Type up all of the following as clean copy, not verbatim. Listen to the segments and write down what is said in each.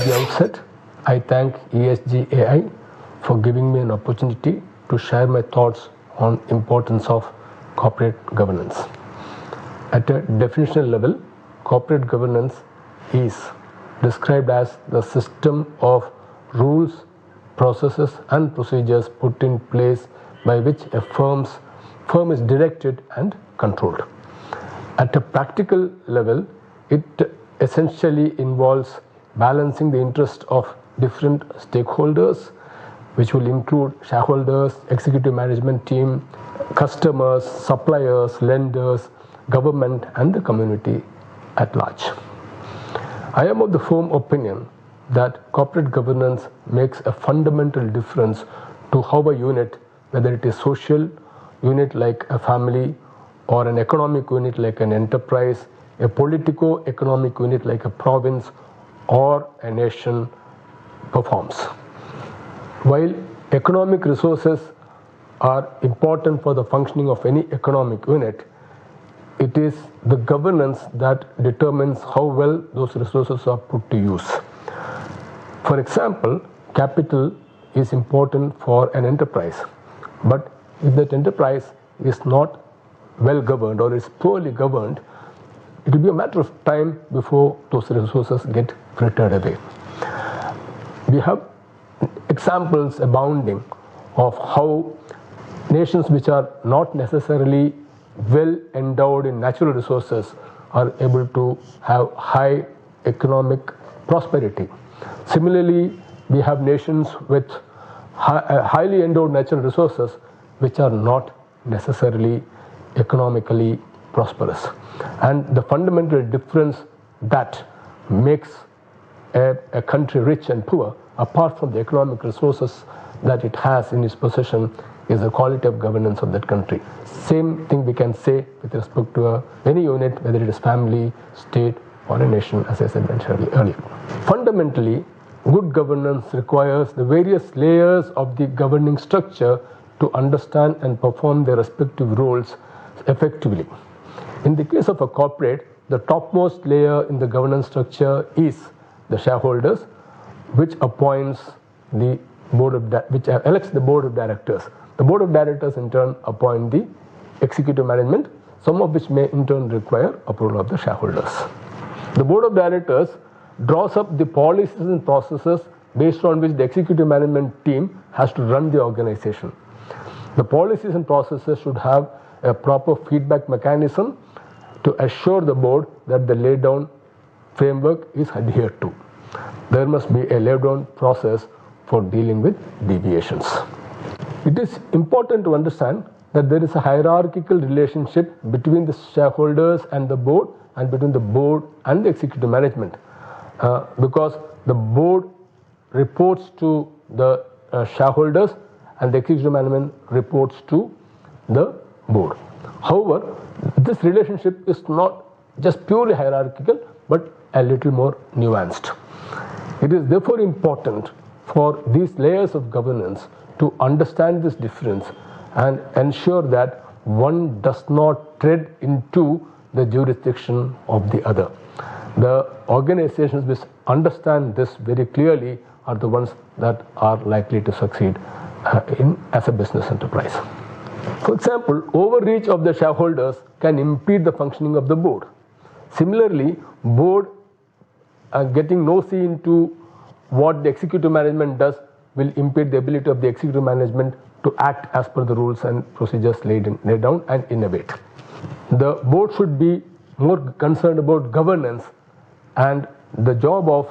the outset, I thank 𝗂𝗔 for giving me an opportunity to share my thoughts on importance of corporate governance. At a definitional level, corporate governance is described as the system of rules, processes and procedures put in place by which a firm is directed and controlled. At a practical level, it essentially involves balancing the interest of different stakeholders, which will include shareholders, executive management team, customers, suppliers, lenders, government and the community at large. I am of the firm opinion that corporate governance makes a fundamental difference to how a unit, whether it is social unit like a family or an economic unit like an enterprise, a politico-economic unit like a province or a nation, performs. While economic resources are important for the functioning of any economic unit, it is the governance that determines how well those resources are put to use. For example, capital is important for an enterprise, but if that enterprise is not well governed or is poorly governed, it will be a matter of time before those resources get frittered away. We have examples abounding of how nations which are not necessarily well endowed in natural resources are able to have high economic prosperity. Similarly, we have nations with highly endowed natural resources which are not necessarily economically prosperous. And the fundamental difference that makes a country rich and poor, apart from the economic resources that it has in its possession, is the quality of governance of that country. Same thing we can say with respect to any unit, whether it is family, state or a nation, as I said earlier. Fundamentally, good governance requires the various layers of the governing structure to understand and perform their respective roles effectively. In the case of a corporate, the topmost layer in the governance structure is the shareholders, which appoints the which elects the board of directors. The board of directors in turn appoint the executive management, some of which may in turn require approval of the shareholders. The board of directors draws up the policies and processes based on which the executive management team has to run the organization. The policies and processes should have a proper feedback mechanism to assure the board that the laid down framework is adhered to. There must be a laid down process for dealing with deviations. It is important to understand that there is a hierarchical relationship between the shareholders and the board, and between the board and the executive management, because the board reports to the shareholders and the executive management reports to the board. However, this relationship is not just purely hierarchical, but a little more nuanced. It is therefore important for these layers of governance to understand this difference and ensure that one does not tread into the jurisdiction of the other. The organizations which understand this very clearly are the ones that are likely to succeed as a business enterprise. For example, overreach of the shareholders can impede the functioning of the board. Similarly, board getting no say into what the executive management does will impede the ability of the executive management to act as per the rules and procedures laid down and innovate. The board should be more concerned about governance, and the job of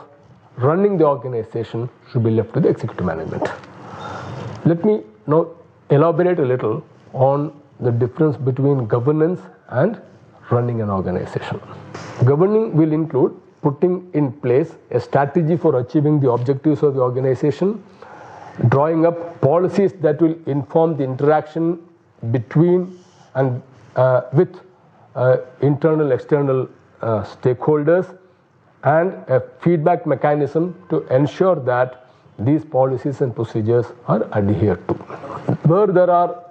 running the organization should be left to the executive management. Let me now elaborate a little on the difference between governance and running an organization. Governing will include putting in place a strategy for achieving the objectives of the organization, drawing up policies that will inform the interaction between and with internal, external stakeholders, and a feedback mechanism to ensure that these policies and procedures are adhered to. Where there are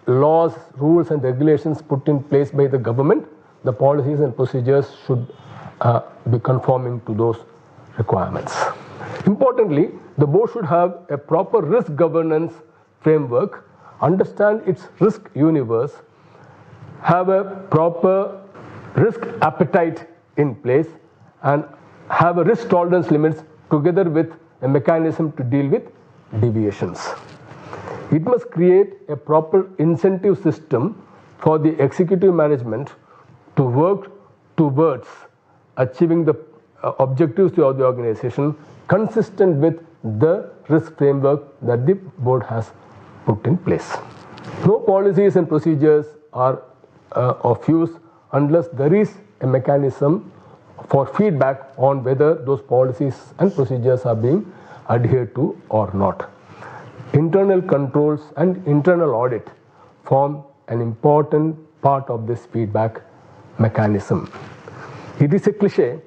laws, rules and regulations put in place by the government, the policies and procedures should be conforming to those requirements. Importantly, the board should have a proper risk governance framework, understand its risk universe, have a proper risk appetite in place, and have a risk tolerance limits together with a mechanism to deal with deviations. It must create a proper incentive system for the executive management to work towards achieving the objectives of the organization consistent with the risk framework that the board has put in place. No policies and procedures are of use unless there is a mechanism for feedback on whether those policies and procedures are being adhered to or not. Internal controls and internal audit form an important part of this feedback mechanism. It is a cliché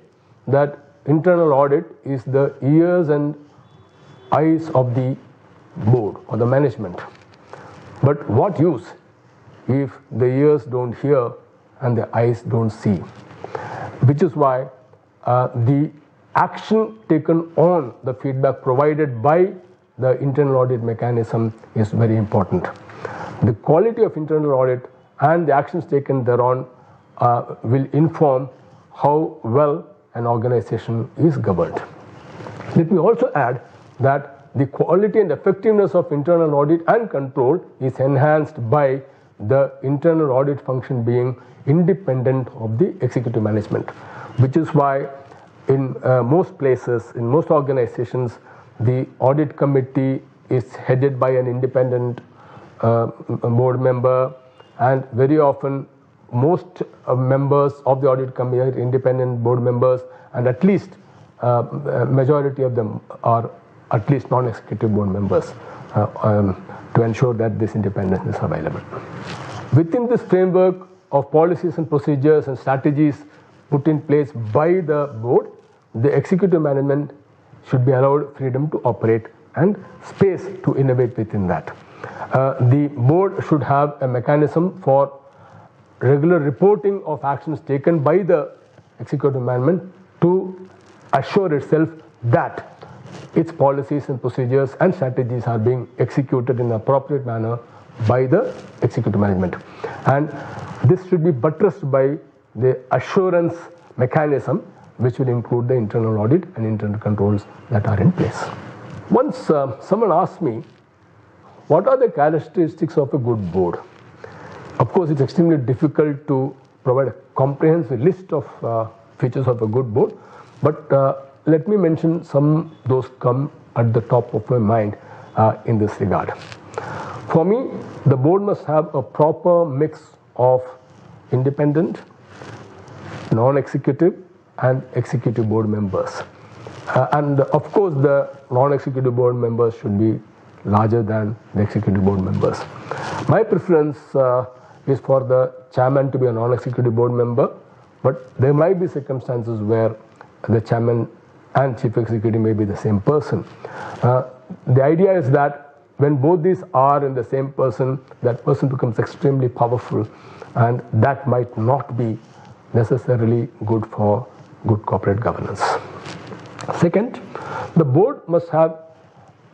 that internal audit is the ears and eyes of the board or the management. But what use if the ears don't hear and the eyes don't see? Which is why the action taken on the feedback provided by the internal audit mechanism is very important. The quality of internal audit and the actions taken thereon will inform how well an organization is governed. Let me also add that the quality and effectiveness of internal audit and control is enhanced by the internal audit function being independent of the executive management, which is why in most places, in most organizations, the audit committee is headed by an independent board member, and very often most members of the audit committee are independent board members, and at least a majority of them are at least non-executive board members to ensure that this independence is available. Within this framework of policies and procedures and strategies put in place by the board, the executive management should be allowed freedom to operate and space to innovate within that. The board should have a mechanism for regular reporting of actions taken by the executive management to assure itself that its policies and procedures and strategies are being executed in an appropriate manner by the executive management. And this should be buttressed by the assurance mechanism, which will include the internal audit and internal controls that are in place. Once someone asked me, what are the characteristics of a good board? Of course, it's extremely difficult to provide a comprehensive list of features of a good board, but let me mention some those come at the top of my mind in this regard. For me, the board must have a proper mix of independent, non-executive, and executive board members. And of course, the non-executive board members should be larger than the executive board members. My preference is for the chairman to be a non-executive board member, but there might be circumstances where the chairman and chief executive may be the same person. The idea is that when both these are in the same person, that person becomes extremely powerful, and that might not be necessarily good for good corporate governance. Second, the board must have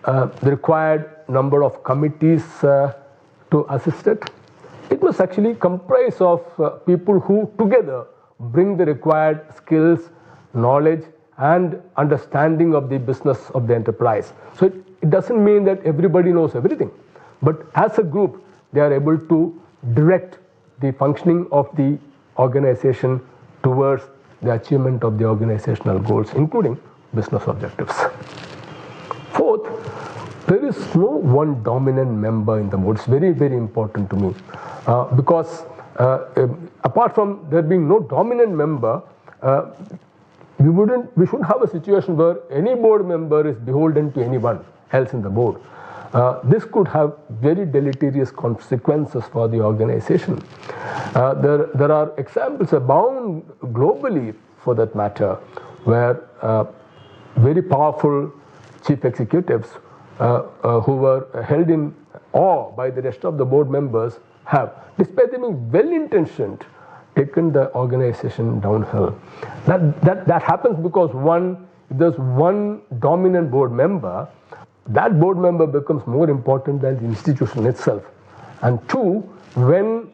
the required number of committees to assist it. It must actually comprise of people who together bring the required skills, knowledge, and understanding of the business of the enterprise. So it doesn't mean that everybody knows everything, but as a group, they are able to direct the functioning of the organization towards the achievement of the organizational goals, including business objectives. Fourth, there is no one dominant member in the board. It's very, very important to me because apart from there being no dominant member, we shouldn't have a situation where any board member is beholden to anyone else in the board. This could have very deleterious consequences for the organization. There are examples abound globally, for that matter, where very powerful chief executives who were held in awe by the rest of the board members have, despite them being well-intentioned, taken the organization downhill. That happens because one, if there's one dominant board member, that board member becomes more important than the institution itself. And two, when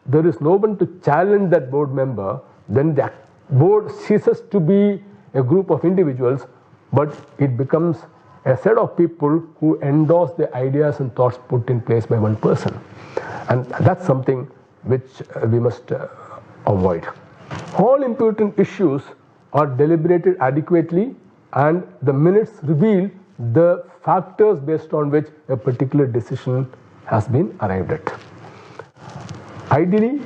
there is no one to challenge that board member, then the board ceases to be a group of individuals, but it becomes a set of people who endorse the ideas and thoughts put in place by one person. And that's something which we must avoid. All important issues are deliberated adequately, and the minutes reveal the factors based on which a particular decision has been arrived at. Ideally,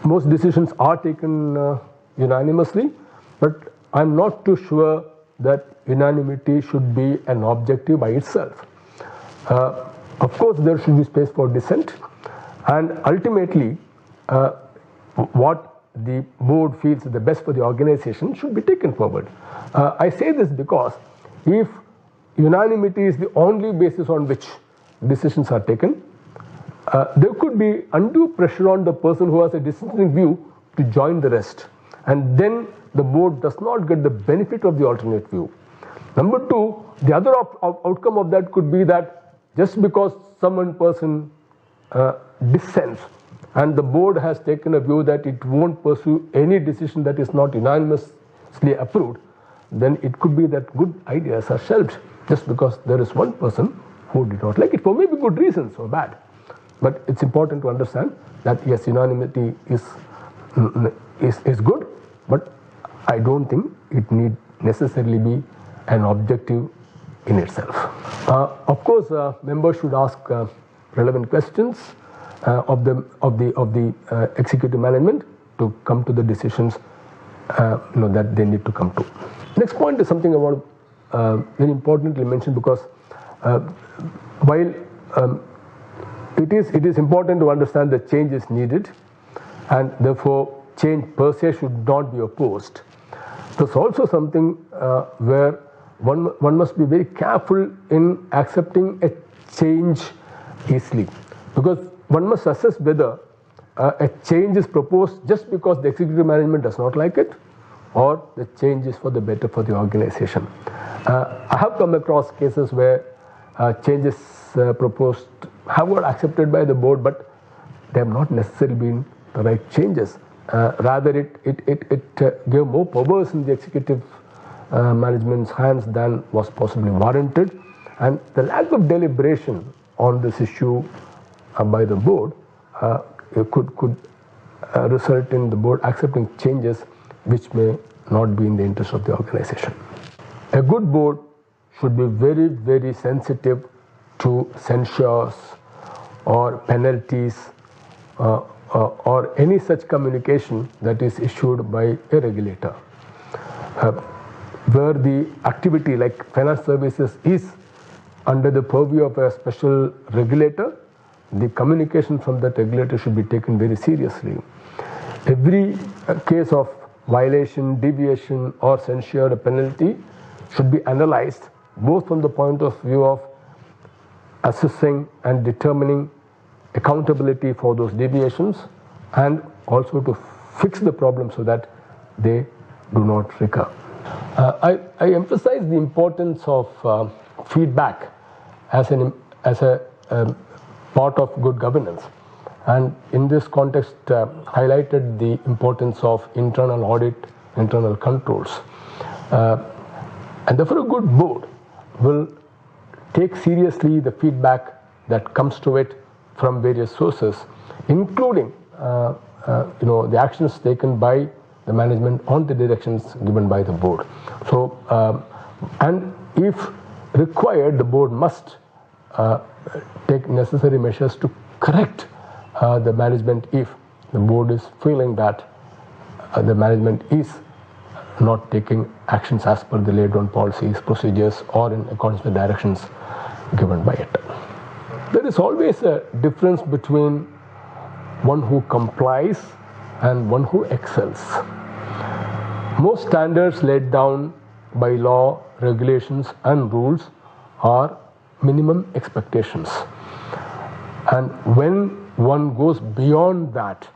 most decisions are taken unanimously, but I'm not too sure that unanimity should be an objective by itself. Of course, there should be space for dissent, and ultimately, what the board feels is the best for the organization should be taken forward. I say this because if unanimity is the only basis on which decisions are taken, there could be undue pressure on the person who has a dissenting view to join the rest, and then the board does not get the benefit of the alternate view. Number two, the other outcome of that could be that just because some person dissents and the board has taken a view that it won't pursue any decision that is not unanimously approved, then it could be that good ideas are shelved just because there is one person who did not like it for maybe good reasons or bad. But it's important to understand that yes, unanimity is good, but I don't think it need necessarily be an objective in itself. Of course, members should ask relevant questions of the executive management to come to the decisions that they need to come to. Next point is something I want to very importantly mention, because while it is important to understand that change is needed, and therefore change per se should not be opposed. There's also something where one must be very careful in accepting a change easily, because one must assess whether a change is proposed just because the executive management does not like it, or the change is for the better for the organization. I have come across cases where changes proposed have got accepted by the board, but they have not necessarily been the right changes. Rather, it gave more powers in the executive management's hands than was possibly warranted, and the lack of deliberation on this issue by the board could result in the board accepting changes which may not be in the interest of the organization. A good board should be very, very sensitive to censures or penalties or any such communication that is issued by a regulator. Where the activity like finance services is under the purview of a special regulator, the communication from that regulator should be taken very seriously. Every case of violation, deviation or censure or penalty should be analyzed both from the point of view of assessing and determining accountability for those deviations, and also to fix the problem so that they do not recur. I emphasize the importance of feedback as a part of good governance, and in this context highlighted the importance of internal audit, internal controls, and therefore a good board will take seriously the feedback that comes to it from various sources, including the actions taken by the management on the directions given by the board. So, and if required, the board must take necessary measures to correct the management if the board is feeling that the management is not taking actions as per the laid down policies, procedures, or in accordance with directions given by it. There is always a difference between one who complies and one who excels. Most standards laid down by law, regulations, and rules are minimum expectations. And when one goes beyond that,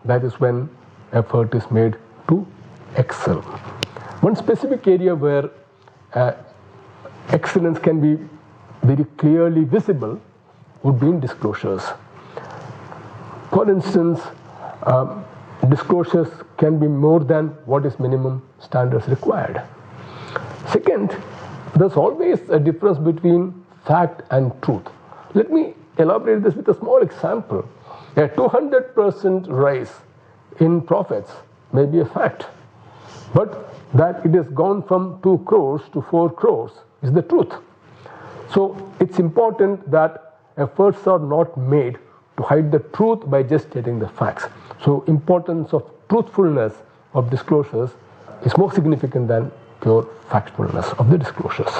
that is when effort is made to excel. One specific area where excellence can be very clearly visible would be in disclosures. For instance, disclosures can be more than what is minimum standards required. Second, there's always a difference between fact and truth. Let me elaborate this with a small example. A 200% rise in profits may be a fact, but that it has gone from 2 crores to 4 crores is the truth. So it's important that efforts are not made to hide the truth by just stating the facts. So importance of truthfulness of disclosures is more significant than pure factfulness of the disclosures.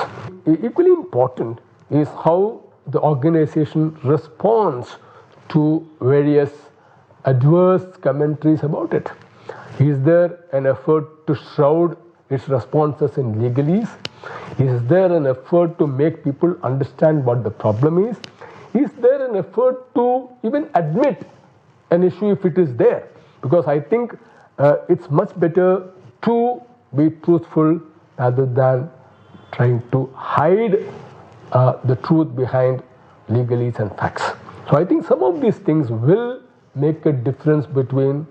Equally important is how the organization responds to various adverse commentaries about it. Is there an effort to shroud its responses in legalese? Is there an effort to make people understand what the problem is? Is there an effort to even admit an issue if it is there? Because I think it's much better to be truthful rather than trying to hide the truth behind legalese and facts. So I think some of these things will make a difference between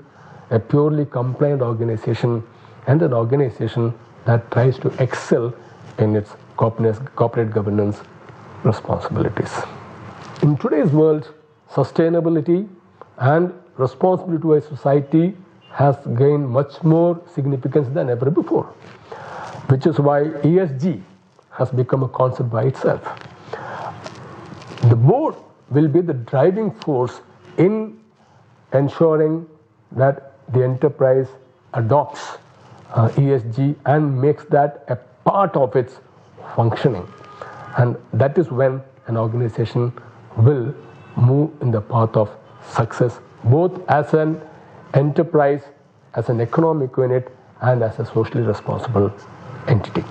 a purely compliant organization and an organization that tries to excel in its corporate governance responsibilities. In today's world, sustainability and responsibility to a society has gained much more significance than ever before, which is why ESG has become a concept by itself. The board will be the driving force in ensuring that the enterprise adopts ESG and makes that a part of its functioning. And that is when an organization will move in the path of success, both as an enterprise, as an economic unit, and as a socially responsible entity.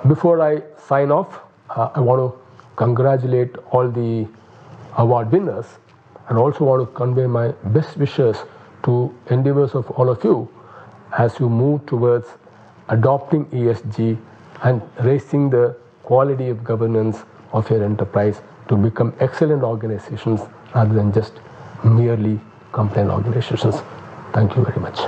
Before I sign off, I want to congratulate all the award winners and also want to convey my best wishes to endeavors of all of you as you move towards adopting ESG and raising the quality of governance of your enterprise to become excellent organizations rather than just merely compliant organizations. Thank you very much.